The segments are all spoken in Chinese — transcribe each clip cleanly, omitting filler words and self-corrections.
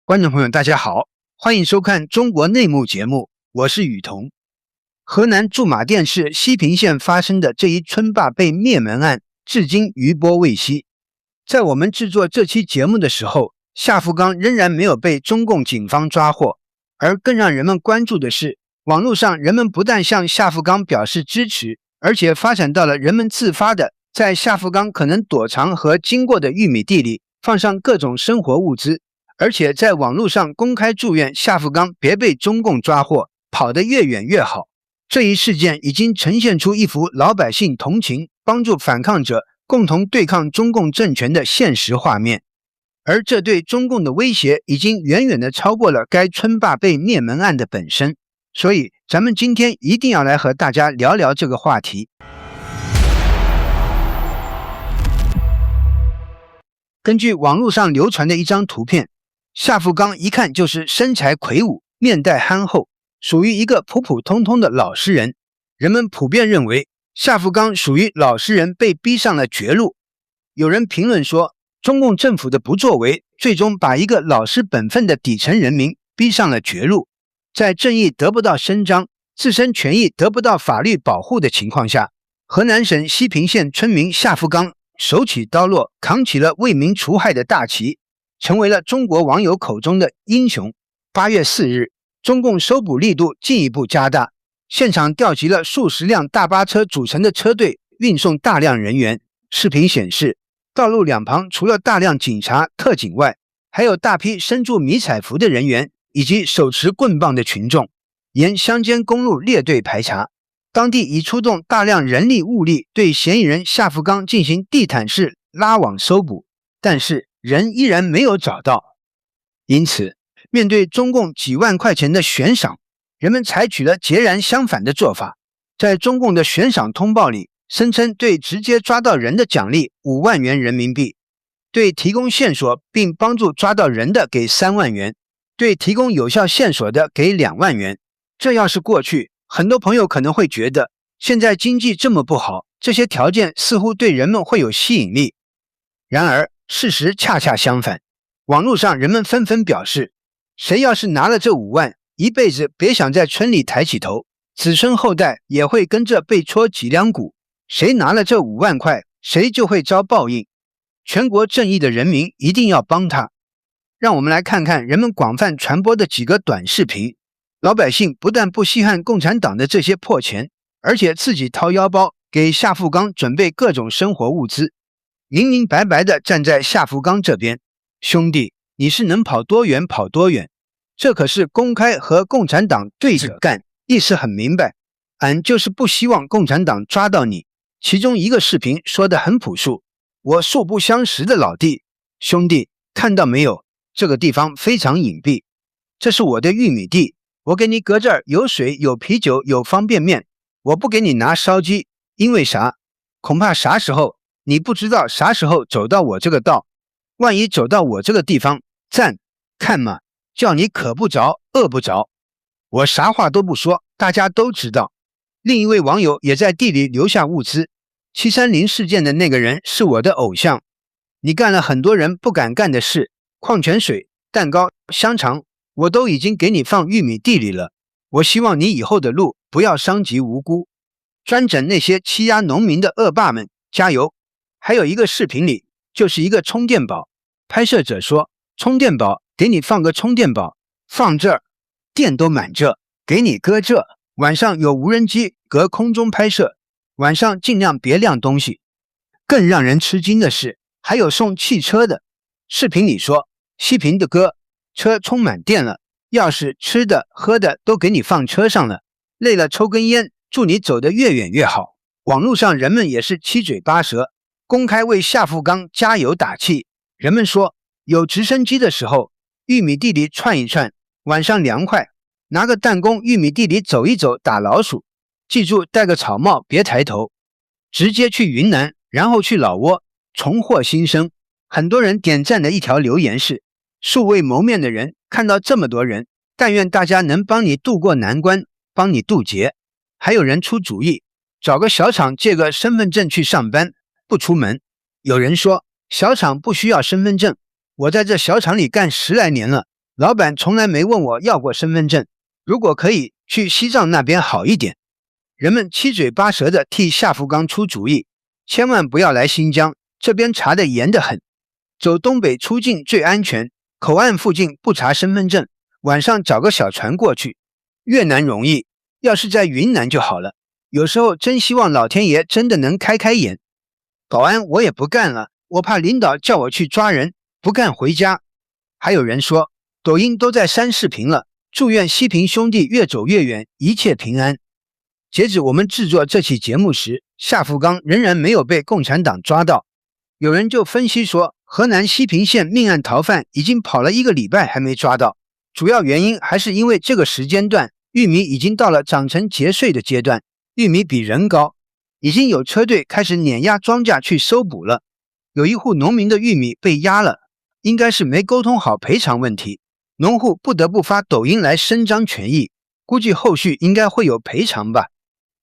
觀眾朋友大家好，歡迎收看中國內幕節目，我是雨桐。河南駐馬店市西平縣發生的這一村霸被滅門案，至今餘波未息。在我們制作這期節目的時候，夏福剛仍然沒有被中共警方抓獲，而更讓人們關注的是，網絡上人們不但向夏福剛表示支持，而且發展到了人們自發的在夏福剛可能躲藏和經過的玉米地裡放上各種生活物資，而且在網絡上公開祝願夏福剛別被中共抓獲，跑得越遠越好。這一事件已經呈現出一幅老百姓同情、幫助反抗者共同對抗中共政權的現實畫面，而這對中共的威脅已經遠遠地超過了該村霸被滅門案的本身。所以咱們今天一定要來和大家聊聊這個話題。根據網絡上流傳的一張圖片，夏福剛一看就是身材魁梧，面帶憨厚，屬於一個普普通通的老實人。人們普遍認為夏福剛屬於老實人被逼上了絕路。有人評論說，中共政府的不作為最終把一個老實本分的底層人民逼上了絕路。在正義得不到伸張，自身權益得不到法律保護的情況下，河南省西平縣村民夏福剛手起刀落，扛起了為民除害的大旗，成為了中國網友口中的英雄。8月4日，中共搜捕力度進一步加大，現場調集了數十輛大巴車組成的車隊，運送大量人員。視頻顯示，道路兩旁除了大量警察、特警外，還有大批身着迷彩服的人員以及手持棍棒的群眾，沿鄉間公路列隊排查。當地已出動大量人力物力對嫌疑人夏福剛進行地毯式拉網搜捕，但是人依然沒有找到。因此，面對中共幾萬塊錢的懸賞，人們採取了截然相反的做法。在中共的懸賞通報裡，聲稱對直接抓到人的獎勵5萬元人民幣，對提供線索並幫助抓到人的給3萬元，對提供有效線索的給2萬元。這要是過去，很多朋友可能會覺得，現在經濟這麼不好，這些條件似乎對人們會有吸引力。然而，事實恰恰相反。網絡上人們紛紛表示，誰要是拿了這5萬，一輩子別想在村裡抬起頭，子孫後代也會跟着被戳脊梁骨。誰拿了這5萬塊，誰就會遭報應。全國正義的人民一定要幫他。讓我們來看看人們廣泛傳播的幾個短視頻。老百姓不但不稀罕共產黨的這些破錢，而且自己掏腰包給夏福剛準備各種生活物資，明明白白地站在夏福剛這邊。兄弟，你是能跑多遠跑多遠，這可是公開和共產黨對着幹，意思很明白，俺就是不希望共產黨抓到你。其中一個視頻說得很樸素，我素不相識的老弟，兄弟，看到沒有，這個地方非常隱蔽，這是我的玉米地，我給你擱這兒有水有啤酒有方便麵，我不給你拿燒雞，因為啥？恐怕啥時候你不知道啥時候走到我這個道，萬一走到我這個地方，讚，看嘛，叫你渴不着餓不着。我啥話都不說，大家都知道。另一位網友也在地裡留下物資，730事件的那個人是我的偶像，你幹了很多人不敢幹的事，礦泉水、蛋糕、香腸我都已經給你放玉米地裡了，我希望你以後的路不要傷及無辜。專整那些欺壓農民的惡霸們，加油！還有一個視頻裡，就是一個充電寶，拍攝者說，充電寶給你放個充電寶，放這兒，電都滿這，給你擱這，晚上有無人機隔空中拍攝，晚上盡量別亮東西。更讓人吃驚的是，還有送汽車的。視頻裡說，西平的哥，車充滿電了，鑰匙、吃的、喝的都給你放車上了，累了抽根煙，祝你走得越遠越好。網絡上人們也是七嘴八舌，公開為夏福剛加油打氣。人們說，有直升機的時候，玉米地裡串一串，晚上涼快，拿個彈弓玉米地裡走一走打老鼠，記住戴個草帽別抬頭。直接去雲南，然後去老撾，重獲新生。很多人點讚的一條留言是，素未謀面的人看到這麼多人，但願大家能幫你渡過難關，幫你渡劫。還有人出主意，找個小廠借個身份證去上班，不出門。有人說，小廠不需要身份證，我在這小廠裡幹10來年了，老板從來沒問我要過身份證，如果可以，去西藏那邊好一點。人們七嘴八舌地替夏福剛出主意，千萬不要來新疆，這邊查得嚴得很。走東北出境最安全，口岸附近不查身份證，晚上找個小船過去。越南容易，要是在雲南就好了。有時候真希望老天爺真的能開開眼。保安我也不幹了，我怕領導叫我去抓人，不幹回家。還有人說，抖音都在刪視頻了，祝願西平兄弟越走越遠，一切平安。截止我們制作這期節目時，夏福剛仍然沒有被共產黨抓到。有人就分析說，河南西平縣命案逃犯已經跑了1個禮拜還沒抓到，主要原因還是因為這個時間段玉米已經到了長成結穗的階段，玉米比人高，已經有車隊開始碾壓莊稼去收補了。有一戶農民的玉米被壓了，應該是沒溝通好賠償問題，農戶不得不發抖音來伸張權益，估計後續應該會有賠償吧。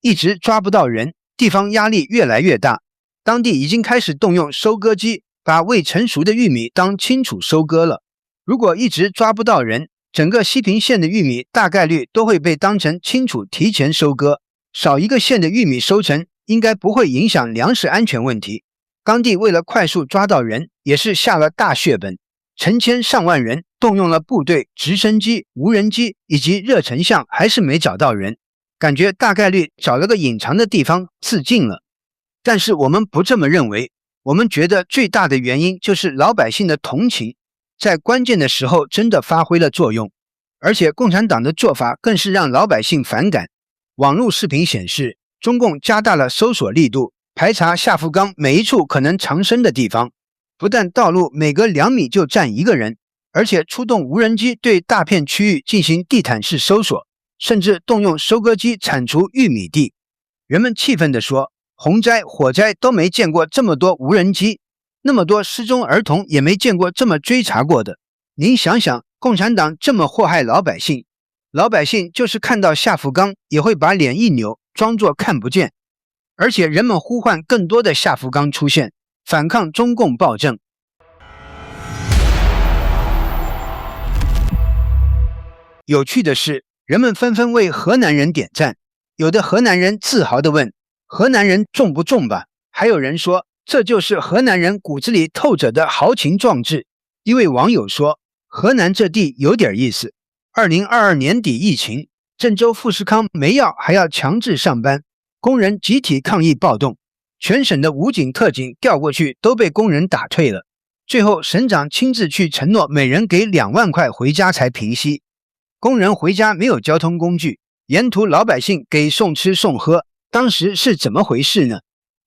一直抓不到人，地方壓力越来越大，當地已經開始動用收割機，把未成熟的玉米當清楚收割了。如果一直抓不到人，整個西平縣的玉米大概率都会被当成清楚提前收割，少一個縣的玉米收成應該不會影響糧食安全問題。當地為了快速抓到人，也是下了大血本，成千上萬人動用了部隊、直升機、無人機以及熱成像，還是沒找到人。感覺大概率找了個隱藏的地方自盡了。但是我們不這麼認為，我們覺得最大的原因就是老百姓的同情，在關鍵的時候真的發揮了作用。而且共產黨的做法更是讓老百姓反感。網絡視頻顯示，中共加大了搜索力度，排查夏福剛每一處可能藏身的地方，不但道路每隔2米就站一個人，而且出動無人機對大片區域進行地毯式搜索，甚至動用收割機鏟除玉米地。人們氣憤地說，洪災、火災都沒見過這麼多無人機，那麼多失蹤兒童也沒見過這麼追查過的。您想想，共產黨這麼禍害老百姓，老百姓就是看到夏福剛也會把臉一扭，裝作看不見。而且人們呼喚更多的夏福剛出現，反抗中共暴政。有趣的是，人們紛紛為河南人點讚，有的河南人自豪地問，河南人重不重吧？還有人說，這就是河南人骨子裡透着的豪情壯志。一位網友說，河南這地有點意思。2022年底疫情，鄭州富士康沒藥還要強制上班，工人集體抗議暴動，全省的武警特警調過去都被工人打退了，最後省長親自去承諾每人給2萬塊回家才平息。工人回家沒有交通工具，沿途老百姓給送吃送喝，當時是怎麼回事呢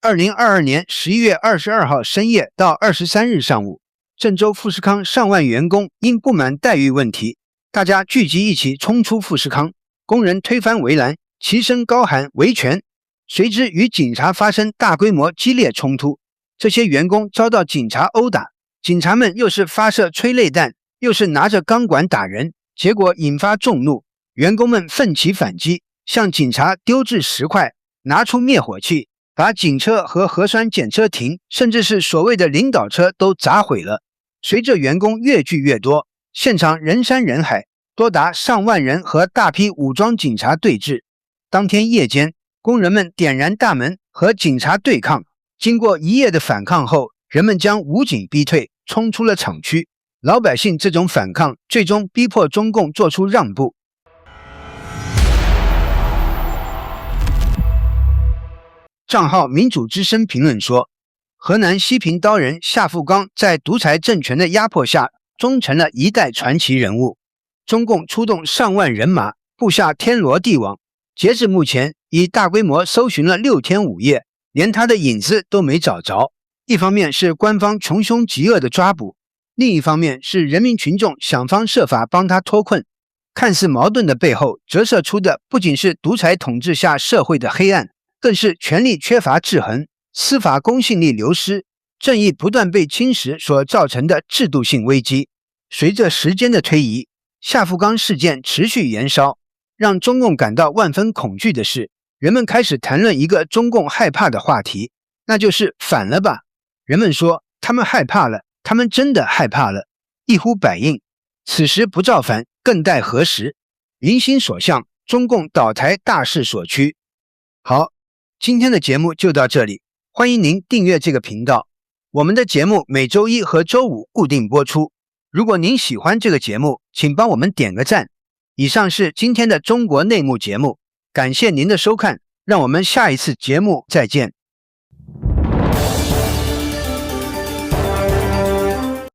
？2022年11月22號深夜到23日上午，鄭州富士康上萬員工因不滿待遇問題，大家聚集一起衝出富士康，工人推翻圍欄，齊聲高喊維權，隨之與警察發生大規模激烈衝突，這些員工遭到警察毆打，警察們又是發射催淚彈，又是拿着鋼管打人，結果引發眾怒，員工們奮起反擊，向警察丟掷石塊，拿出滅火器，把警車和核酸檢測亭，甚至是所謂的領導車都砸毀了。隨着員工越聚越多，現場人山人海，多達上萬人和大批武裝警察對峙。當天夜間，工人們點燃大門和警察對抗，經過一夜的反抗後，人們將武警逼退，衝出了厂區。老百姓這種反抗最終逼迫中共做出讓步。賬號民主之聲評論說，河南西平刀人夏福剛在獨裁政權的壓迫下，終成了一代傳奇人物。中共出動上萬人馬，布下天羅地網，截至目前已大規模搜尋了6天5夜，連他的影子都沒找着。一方面是官方窮兇極惡的抓捕，另一方面是人民群眾想方設法幫他脫困。看似矛盾的背後，折射出的不僅是獨裁統治下社會的黑暗，更是權力缺乏制衡、司法公信力流失、正義不斷被侵蝕所造成的制度性危機。隨着時間的推移，夏福剛事件持續延燒，讓中共感到萬分恐懼的是，人們開始談論一個中共害怕的話題，那就是反了吧。人們說他們害怕了，他們真的害怕了，一呼百應。此時不造反，更待何時？民心所向，中共倒台大勢所趨。好，今天的節目就到這裡，歡迎您訂閱這個頻道。我們的節目每周一和周五固定播出。如果您喜歡這個節目，請幫我們點個讚。以上是今天的中國內幕節目，感謝您的收看，讓我們下一次節目再見。